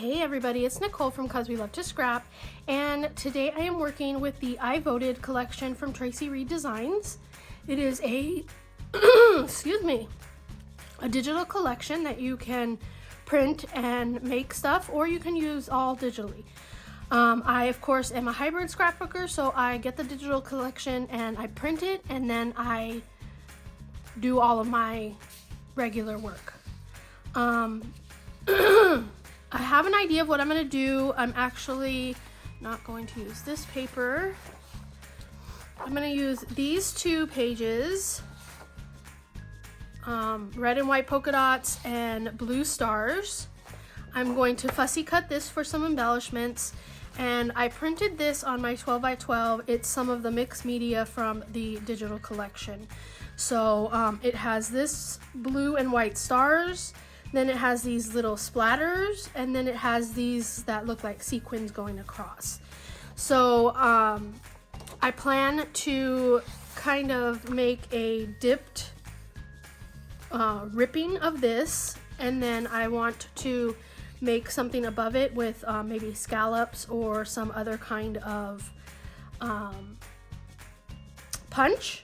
Hey everybody, it's Nicole from Cause We Love to Scrap, and today I am working with the I Voted collection from Traci Reed Designs. It is a, excuse me, a digital collection that you can print and make stuff, or you can use all digitally. I, of course, am a hybrid scrapbooker, so I get the digital collection and I print it, and then I do all of my regular work. I have an idea of what I'm going to do. I'm actually not going to use this paper. I'm going to use these two pages, red and white polka dots and blue stars. I'm going to fussy cut this for some embellishments, and I printed this on my 12x12. It's some of the mixed media from the digital collection. So it has this blue and white stars, then it has these little splatters, and then it has these that look like sequins going across. So I plan to kind of make a dipped ripping of this, and then I want to make something above it with maybe scallops or some other kind of punch.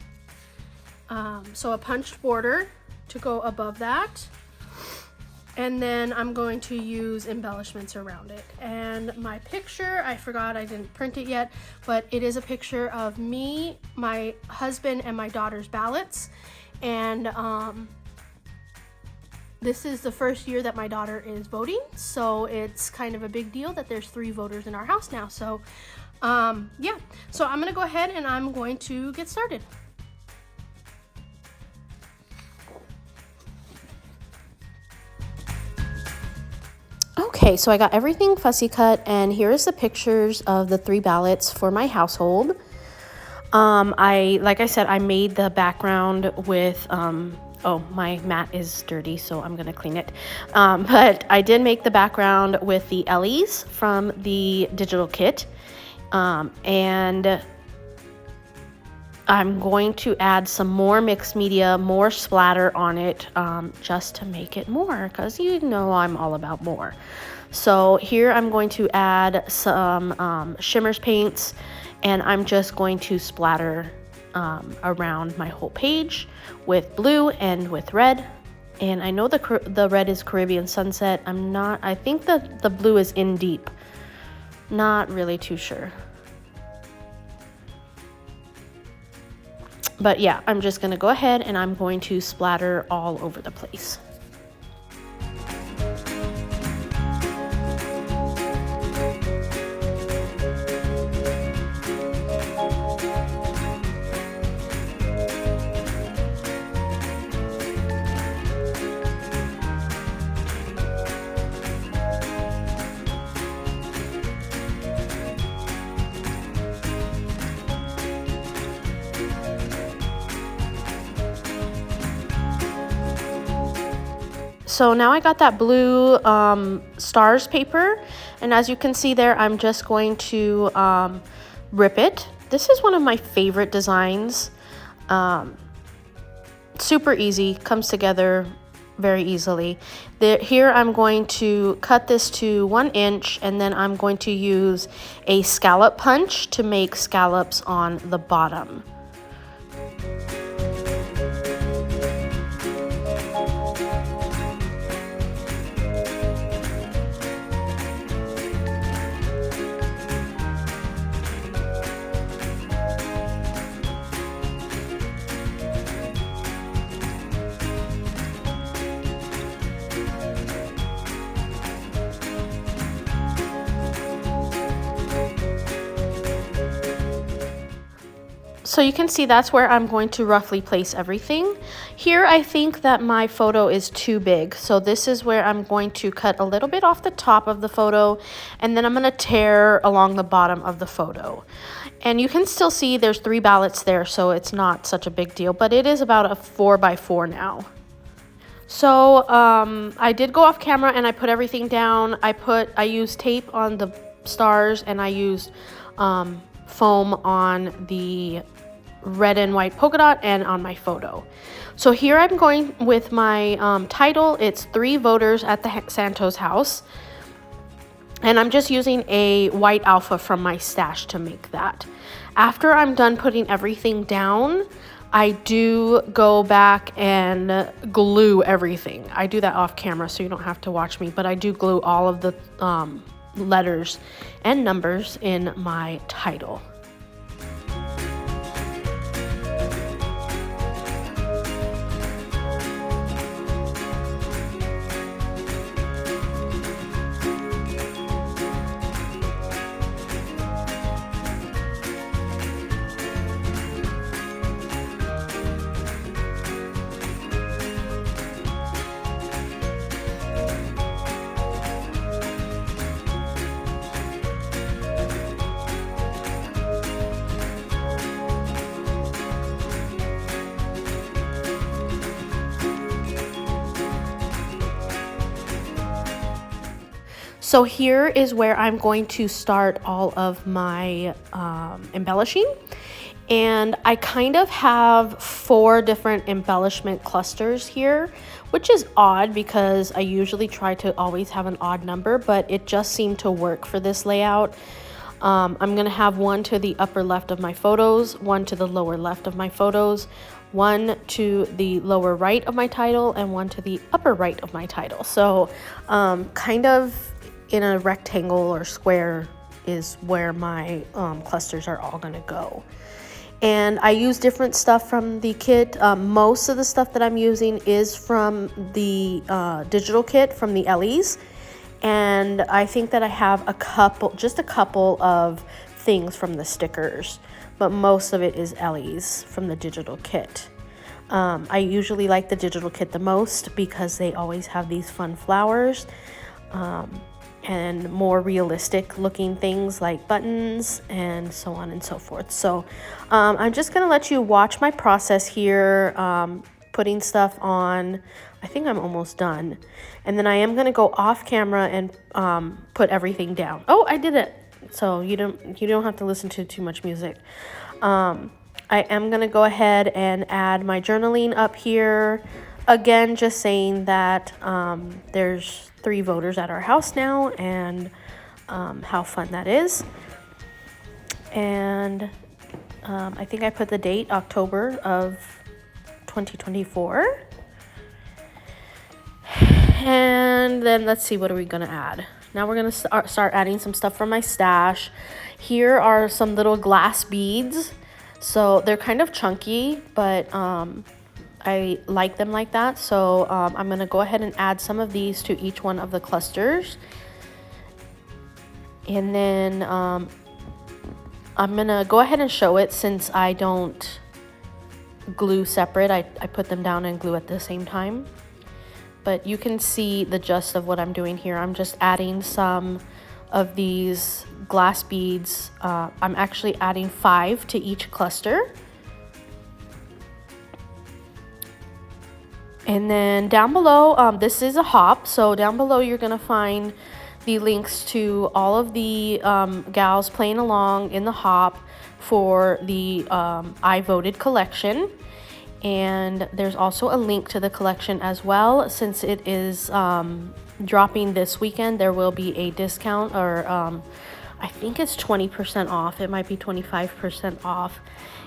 So a punched border to go above that. And then I'm going to use embellishments around it. And my picture, I forgot I didn't print it yet, but it is a picture of me, my husband, and my daughter's ballots. And this is the first year that my daughter is voting, so it's kind of a big deal that there's 3 voters in our house now. So yeah, so I'm gonna go ahead and I'm going to get started. Okay, so I got everything fussy cut, and here's the pictures of the 3 ballots for my household. Like I said, I made the background with, oh, my mat is dirty, so I'm gonna clean it. But I did make the background with the Ellies from the digital kit, and I'm going to add some more mixed media, more splatter on it, just to make it more, because you know I'm all about more. So here I'm going to add some shimmers paints, and I'm just going to splatter around my whole page with blue and with red. And I know the red is Caribbean Sunset. I think the blue is In Deep. Not really too sure. But yeah, I'm just going to go ahead and I'm going to splatter all over the place. So now I got that blue stars paper, and as you can see there, I'm just going to rip it. This is one of my favorite designs. Super easy, comes together very easily. Here I'm going to cut this to 1 inch, and then I'm going to use a scallop punch to make scallops on the bottom. So you can see that's where I'm going to roughly place everything. Here I think that my photo is too big, so this is where I'm going to cut a little bit off the top of the photo, and then I'm going to tear along the bottom of the photo. And you can still see there's 3 ballots there, so it's not such a big deal, but it is about a 4x4 now. So I did go off camera and I put everything down. I used tape on the stars, and I used foam on the red and white polka dot and on my photo. So here I'm going with my title. It's 3 voters at the Santos house. And I'm just using a white alpha from my stash to make that. After I'm done putting everything down, I do go back and glue everything. I do that off camera so you don't have to watch me, but I do glue all of the letters and numbers in my title. So here is where I'm going to start all of my embellishing. And I kind of have 4 different embellishment clusters here, which is odd because I usually try to always have an odd number, but it just seemed to work for this layout. I'm gonna have one to the upper left of my photos, one to the lower left of my photos, one to the lower right of my title, and one to the upper right of my title. So kind of in a rectangle or square is where my clusters are all gonna go. And I use different stuff from the kit. Most of the stuff that I'm using is from the digital kit from the Ellies. And I think that I have just a couple of things from the stickers, but most of it is Ellies from the digital kit. I usually like the digital kit the most because they always have these fun flowers. And more realistic looking things like buttons and so on and so forth. So I'm just gonna let you watch my process here, putting stuff on. I think I'm almost done. And then I am gonna go off camera and put everything down. Oh, I did it. So you don't have to listen to too much music. I am gonna go ahead and add my journaling up here. Again, just saying that there's 3 voters at our house now, and how fun that is. And I think I put the date October of 2024. And then let's see, what are we gonna add? Now we're gonna start adding some stuff from my stash. Here are some little glass beads. So they're kind of chunky, but I like them like that. So I'm gonna go ahead and add some of these to each one of the clusters. And then I'm gonna go ahead and show it since I don't glue separate. I put them down and glue at the same time. But you can see the gist of what I'm doing here. I'm just adding some of these glass beads. I'm actually adding 5 to each cluster. And then down below, this is a hop. So down below, you're gonna find the links to all of the gals playing along in the hop for the I Voted collection. And there's also a link to the collection as well. Since it is dropping this weekend, there will be a discount, or I think it's 20% off. It might be 25% off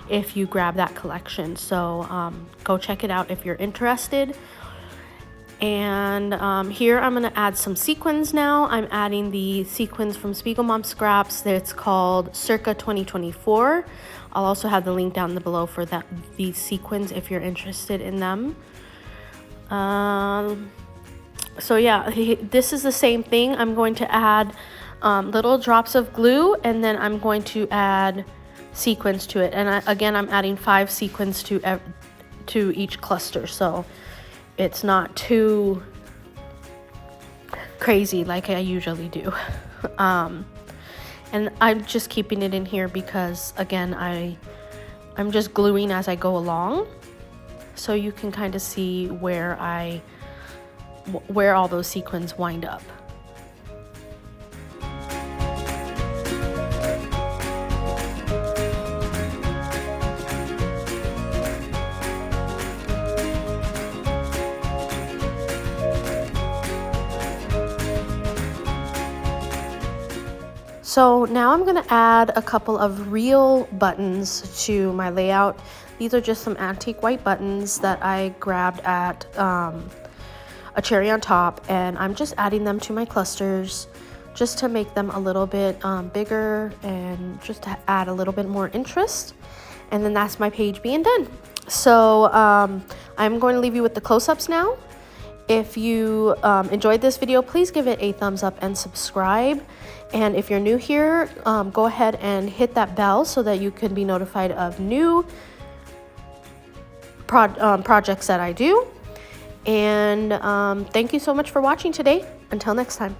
if you grab that collection. So go check it out if you're interested. And here I'm going to add some sequins now. I'm adding the sequins from Spiegel Mom Scraps. It's called Circa 2024. I'll also have the link down below for these sequins if you're interested in them. So yeah, this is the same thing. I'm going to add little drops of glue, and then I'm going to add sequins to it. And again, I'm adding 5 sequins to each cluster, so it's not too crazy like I usually do. And I'm just keeping it in here because, again, I'm just gluing as I go along, so you can kind of see where all those sequins wind up. So now I'm gonna add a couple of real buttons to my layout. These are just some antique white buttons that I grabbed at a cherry on top, and I'm just adding them to my clusters just to make them a little bit bigger and just to add a little bit more interest. And then that's my page being done. So I'm going to leave you with the close-ups now. If you enjoyed this video, please give it a thumbs up and subscribe. And if you're new here, go ahead and hit that bell so that you can be notified of new projects that I do. And thank you so much for watching today. Until next time.